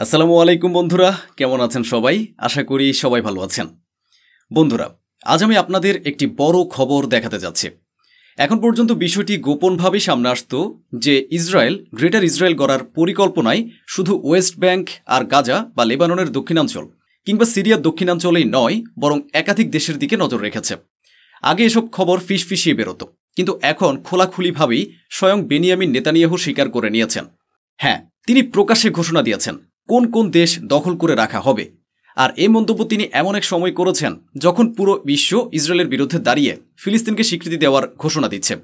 আসসালামু আলাইকুম বন্ধুরা, কেমন আছেন সবাই? আশা করি সবাই ভালো আছেন। বন্ধুরা, আজ আমি আপনাদের একটি বড় খবর দেখাতে যাচ্ছি। এখন পর্যন্ত বিষয়টি গোপনভাবে সামনে আসতো যে গ্রেটার ইসরায়েল গড়ার পরিকল্পনায় শুধু ওয়েস্ট ব্যাংক আর গাজা বা লেবাননের দক্ষিণাঞ্চল কিংবা সিরিয়ার দক্ষিণাঞ্চলেই নয়, বরং একাধিক দেশের দিকে নজর রেখেছে। আগে এসব খবর ফিসফিসিয়ে বেরোতো, কিন্তু এখন খোলাখুলিভাবেই স্বয়ং বেনিয়ামিন নেতানিয়াহু স্বীকার করে নিয়েছেন। হ্যাঁ, তিনি প্রকাশ্যে ঘোষণা দিয়েছেন কোন কোন দেশ দখল করে রাখা হবে। আর এই মন্তব্য তিনি এমন এক সময় করেছেন যখন পুরো বিশ্ব ইসরায়েলের বিরুদ্ধে দাঁড়িয়ে ফিলিস্তিনকে স্বীকৃতি দেওয়ার ঘোষণা দিচ্ছে।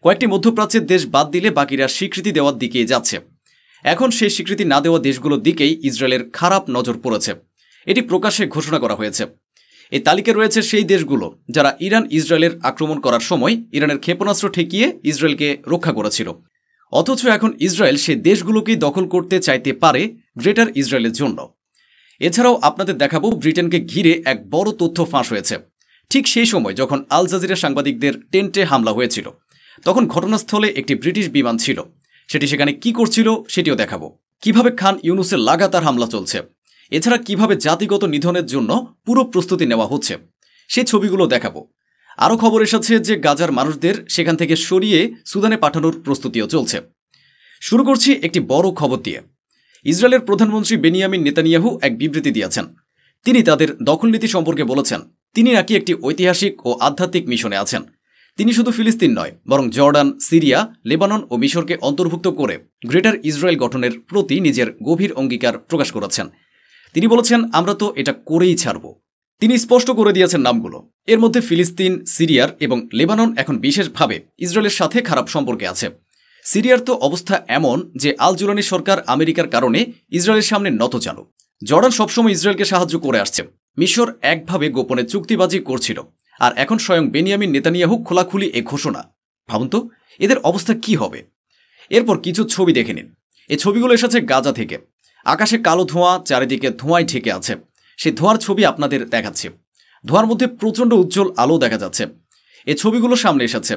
কয়েকটি মধ্যপ্রাচ্যের দেশ বাদ দিলে বাকিরা স্বীকৃতি দেওয়ার দিকেই যাচ্ছে। এখন সেই স্বীকৃতি না দেওয়া দেশগুলোর দিকেই ইসরায়েলের খারাপ নজর পড়েছে। এটি প্রকাশ্যে ঘোষণা করা হয়েছে। এই তালিকায় রয়েছে সেই দেশগুলো যারা ইরান ইসরায়েলের আক্রমণ করার সময় ইরানের ক্ষেপণাস্ত্র ঠেকিয়ে ইসরায়েলকে রক্ষা করেছিল। অথচ এখন ইসরায়েল সে দেশগুলোকেই দখল করতে চাইতে পারে গ্রেটার ইসরায়েলের জন্য। এছাড়াও আপনাদের দেখাবো ব্রিটেনকে ঘিরে এক বড় তথ্য ফাঁস হয়েছে। ঠিক সেই সময় যখন আল জাজিরা সাংবাদিকদের টেন্টে হামলা হয়েছিল, তখন ঘটনাস্থলে একটি ব্রিটিশ বিমান ছিল। সেটি সেখানে কি করছিল সেটিও দেখাবো। কিভাবে খান ইউনুসের লাগাতার হামলা চলছে, এছাড়া কিভাবে জাতিগত নিধনের জন্য পুরো প্রস্তুতি নেওয়া হচ্ছে, সেই ছবিগুলো দেখাবো। আরও খবর এসেছে যে গাজার মানুষদের সেখান থেকে সরিয়ে সুদানে পাঠানোর প্রস্তুতিও চলছে। শুরু করছি একটি বড় খবর দিয়ে। ইসরায়েলের প্রধানমন্ত্রী বেনিয়ামিন নেতানিয়াহু এক বিবৃতি দিয়েছেন। তিনি তাদের দখলনীতি সম্পর্কে বলেছেন তিনি নাকি একটি ঐতিহাসিক ও আধ্যাত্মিক মিশনে আছেন। তিনি শুধু ফিলিস্তিন নয়, বরং জর্ডান, সিরিয়া, লেবানন ও মিশরকে অন্তর্ভুক্ত করে গ্রেটার ইসরায়েল গঠনের প্রতি নিজের গভীর অঙ্গীকার প্রকাশ করেছেন। তিনি বলেছেন, আমরা তো এটা করেই ছাড়ব। তিনি স্পষ্ট করে দিয়েছেন নামগুলো। এর মধ্যে ফিলিস্তিন, সিরিয়ার এবং লেবানন এখন বিশেষভাবে ইসরায়েলের সাথে খারাপ সম্পর্কে আছে। সিরিয়ার তো অবস্থা এমন যে আল জুলানি সরকার আমেরিকার কারণে ইসরায়েলের সামনে নতজানু। জর্ডান সবসময় ইসরায়েলকে সাহায্য করে আসছে। মিশর একভাবে গোপনে চুক্তিবাজি করছিল। আর এখন স্বয়ং বেনিয়ামিন নেতানিয়াহু খোলাখুলি এ ঘোষণা। ভাবুন তো এদের অবস্থা কি হবে। এরপর কিছু ছবি দেখে নিন। এই ছবিগুলো এসেছে গাজা থেকে। আকাশে কালো ধোঁয়া, চারিদিকে ধোঁয়ায় ঢেকে আছে। সেই ধোঁয়ার ছবি আপনাদের দেখাচ্ছি। ধোঁয়ার মধ্যে প্রচণ্ড উজ্জ্বল আলো দেখা যাচ্ছে। এই ছবিগুলো সামনে এসেছে।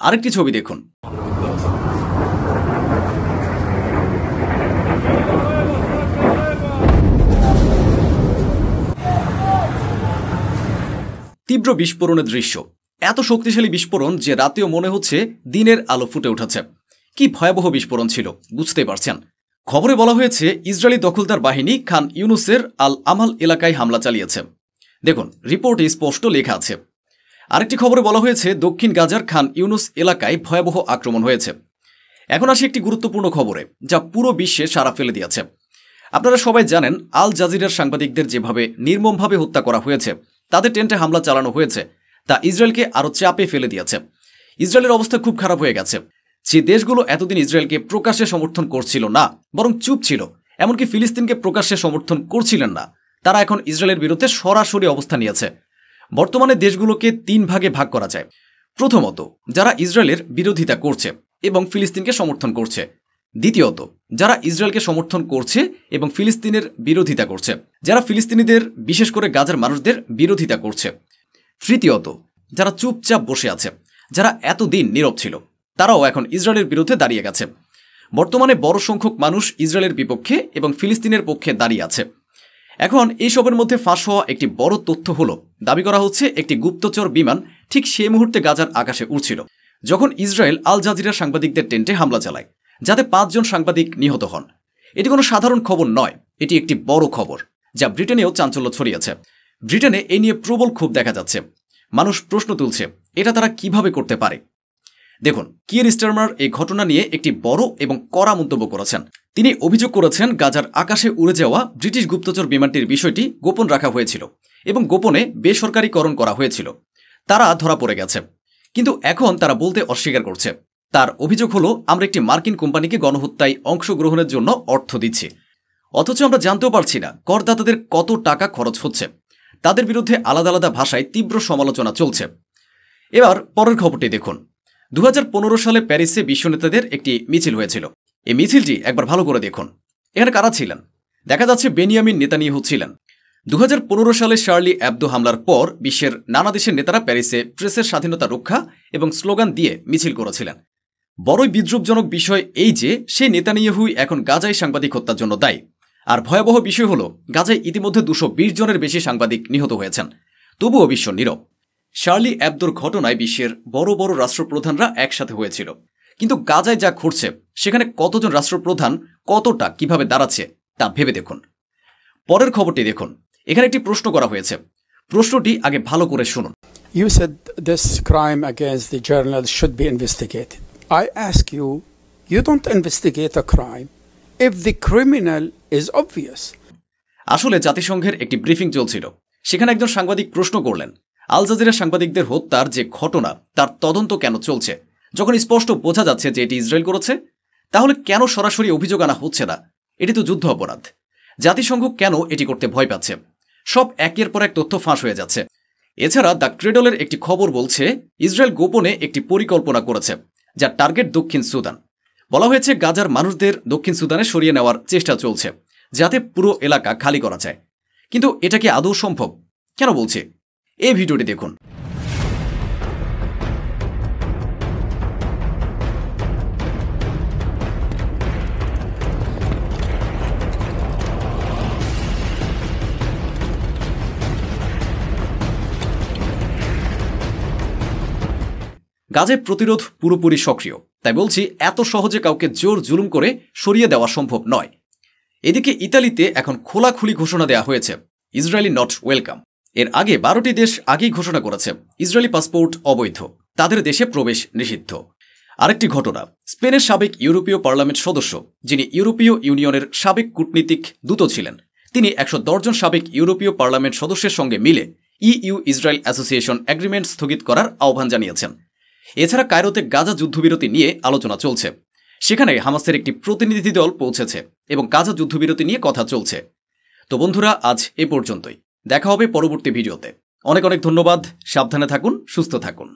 আরেকটি ছবি দেখুন। তীব্র বিস্ফোরণের দৃশ্য। এত শক্তিশালী বিস্ফোরণ যে রাতেও মনে হচ্ছে দিনের আলো ফুটে উঠেছে। কি ভয়াবহ বিস্ফোরণ ছিল বুঝতে পারছেন। খবরে বলা হয়েছে ইসরায়েলি দখলদার বাহিনী খান ইউনুসের আল আমাল এলাকায় হামলা চালিয়েছে। দেখুন, রিপোর্টে স্পষ্ট লেখা আছে। আরেকটি খবরে বলা হয়েছে দক্ষিণ গাজার খান ইউনুস এলাকায় ভয়াবহ আক্রমণ হয়েছে। এখন আসি একটি গুরুত্বপূর্ণ খবরে যা পুরো বিশ্বে সাড়া ফেলে দিয়েছে। আপনারা সবাই জানেন আল জাজিরার সাংবাদিকদের যেভাবে নির্মমভাবে হত্যা করা হয়েছে, তাদের টেন্টে হামলা চালানো হয়েছে, তা ইসরায়েলকে আরও চাপে ফেলে দিয়েছে। ইসরায়েলের অবস্থা খুব খারাপ হয়ে গেছে। যে দেশগুলো এতদিন ইসরায়েলকে প্রকাশ্যে সমর্থন করছিল না, বরং চুপ ছিল, এমনকি ফিলিস্তিনকে প্রকাশ্যে সমর্থন করছিলেন না, তারা এখন ইসরায়েলের বিরুদ্ধে সরাসরি অবস্থান নিয়েছে। বর্তমানে দেশগুলোকে তিন ভাগে ভাগ করা যায়। প্রথমত, যারা ইসরায়েলের বিরোধিতা করছে এবং ফিলিস্তিনকে সমর্থন করছে। দ্বিতীয়ত, যারা ইসরায়েলকে সমর্থন করছে এবং ফিলিস্তিনের বিরোধিতা করছে, যারা ফিলিস্তিনিদের বিশেষ করে গাজার মানুষদের বিরোধিতা করছে। তৃতীয়ত, যারা চুপচাপ বসে আছে, যারা এতদিন নীরব ছিল, তারাও এখন ইসরায়েলের বিরুদ্ধে দাঁড়িয়ে গেছে। বর্তমানে বড় সংখ্যক মানুষ ইসরায়েলের বিপক্ষে এবং ফিলিস্তিনের পক্ষে দাঁড়িয়ে আছে। এখন এইসবের মধ্যে ফাঁস হওয়া একটি বড় তথ্য হলো, দাবি করা হচ্ছে একটি গুপ্তচর বিমান ঠিক সেই মুহূর্তে গাজার আকাশে উড়ছিল যখন ইসরায়েল আল জাজিরার সাংবাদিকদের টেন্টে হামলা চালায়, যাতে 5 জন সাংবাদিক নিহত হন। এটি কোনো সাধারণ খবর নয়, এটি একটি বড় খবর যা ব্রিটেনেও চাঞ্চল্য ছড়িয়েছে। ব্রিটেনে এই নিয়ে প্রবল ক্ষোভ দেখা যাচ্ছে। মানুষ প্রশ্ন তুলছে এটা তারা কিভাবে করতে পারে। দেখুন, কিয়ার স্টারমার এই ঘটনা নিয়ে একটি বড় এবং কড়া মন্তব্য করেছেন। তিনি অভিযোগ করেছেন গাজার আকাশে উড়ে যাওয়া ব্রিটিশ গুপ্তচর বিমানটির বিষয়টি গোপন রাখা হয়েছিল এবং গোপনে বেসরকারীকরণ করা হয়েছিল। তারা ধরা পড়ে গেছে, কিন্তু এখন তারা বলতে অস্বীকার করছে। তার অভিযোগ হলো, আমরা একটি মার্কিন কোম্পানিকে গণহত্যায় অংশগ্রহণের জন্য অর্থ দিচ্ছি, অথচ আমরা জানতেও পারছি না করদাতাদের কত টাকা খরচ হচ্ছে। তাদের বিরুদ্ধে আলাদা আলাদা ভাষায় তীব্র সমালোচনা চলছে। এবার পরের খবরটি দেখুন। 2015 সালে প্যারিসে বিশ্ব নেতাদের একটি মিছিল হয়েছিল। এই মিছিলটি একবার ভালো করে দেখুন। এখানে কারা ছিলেন? দেখা যাচ্ছে বেনিয়ামিন নেতানিয়াহু ছিলেন। 2015 সালে শার্লি অ্যাবদো হামলার পর বিশ্বের নানা দেশের নেতারা প্যারিসে প্রেসের স্বাধীনতা রক্ষা এবং স্লোগান দিয়ে মিছিল করেছিলেন। বড়ই বিদ্রুপজনক বিষয় এই যে সেই নেতানিয়াহুই এখন গাজায় সাংবাদিক হত্যার জন্য দায়ী। আর ভয়াবহ বিষয় হলো গাজায় ইতিমধ্যে 220 জনের বেশি সাংবাদিক নিহত হয়েছেন, তবুও বিশ্ব নীরব। শার্লি অ্যাবদোর ঘটনায় বিশ্বের বড় বড় রাষ্ট্রপ্রধানরা একসাথে হয়েছিল, কিন্তু গাজায় যা ঘটছে সেখানে কতজন রাষ্ট্রপ্রধান কতটা কিভাবে দাঁড়াচ্ছে তা ভেবে দেখুন। পরের খবরটি দেখুন। এখানে একটি প্রশ্ন করা হয়েছে, প্রশ্নটি আগে ভালো করে শুনুন। You said this crime against the journalists should be investigated. I ask you, you don't investigate a crime if the criminal is obvious. আসলে জাতিসংঘের একটি ব্রিফিং চলছিল, সেখানে একজন সাংবাদিক প্রশ্ন করলেন, আল জাজিরা সাংবাদিকদের হত্যার যে ঘটনা তার তদন্ত কেন চলছে, যখন স্পষ্ট বোঝা যাচ্ছে যে এটি ইসরায়েল করেছে, তাহলে কেন সরাসরি অভিযোগ আনা হচ্ছে না? এটি তো যুদ্ধ অপরাধ। জাতিসংঘ কেন এটি করতে ভয় পাচ্ছে? সব একের পর এক তথ্য ফাঁস হয়ে যাচ্ছে। এছাড়া দ্য ক্রেডলের একটি খবর বলছে ইসরায়েল গোপনে একটি পরিকল্পনা করেছে, যার টার্গেট দক্ষিণ সুদান। বলা হয়েছে গাজার মানুষদের দক্ষিণ সুদানে সরিয়ে নেওয়ার চেষ্টা চলছে, যাতে পুরো এলাকা খালি করা যায়। কিন্তু এটা কি আদৌ সম্ভব? কেন বলছে? এই ভিডিওটি দেখুন। গাজায় প্রতিরোধ পুরোপুরি সক্রিয়, তাই বলছি এত সহজে কাউকে জোর জুলুম করে সরিয়ে দেওয়া সম্ভব নয়। এদিকে ইতালিতে এখন খোলাখুলি ঘোষণা দেওয়া হয়েছে, ইসরায়েলি নট ওয়েলকাম। এর আগে 12টি দেশ আগেই ঘোষণা করেছে ইসরায়েলি পাসপোর্ট অবৈধ, তাদের দেশে প্রবেশ নিষিদ্ধ। আরেকটি ঘটনা, স্পেনের সাবেক ইউরোপীয় পার্লামেন্ট সদস্য, যিনি ইউরোপীয় ইউনিয়নের সাবেক কূটনীতিক দূত ছিলেন, তিনি 110 জন সাবেক ইউরোপীয় পার্লামেন্ট সদস্যের সঙ্গে মিলে ইইউ ইসরায়েল অ্যাসোসিয়েশন এগ্রিমেন্ট স্থগিত করার আহ্বান জানিয়েছেন। এছাড়া কায়রোতে গাজা যুদ্ধবিরতি নিয়ে আলোচনা চলছে, সেখানে হামাসের একটি প্রতিনিধি দল পৌঁছেছে এবং গাজা যুদ্ধবিরতি নিয়ে কথা চলছে। তো বন্ধুরা, আজ এ পর্যন্তই। দেখা হবে পরবর্তী ভিডিওতে। অনেক অনেক ধন্যবাদ। সাবধানে থাকুন, সুস্থ থাকুন।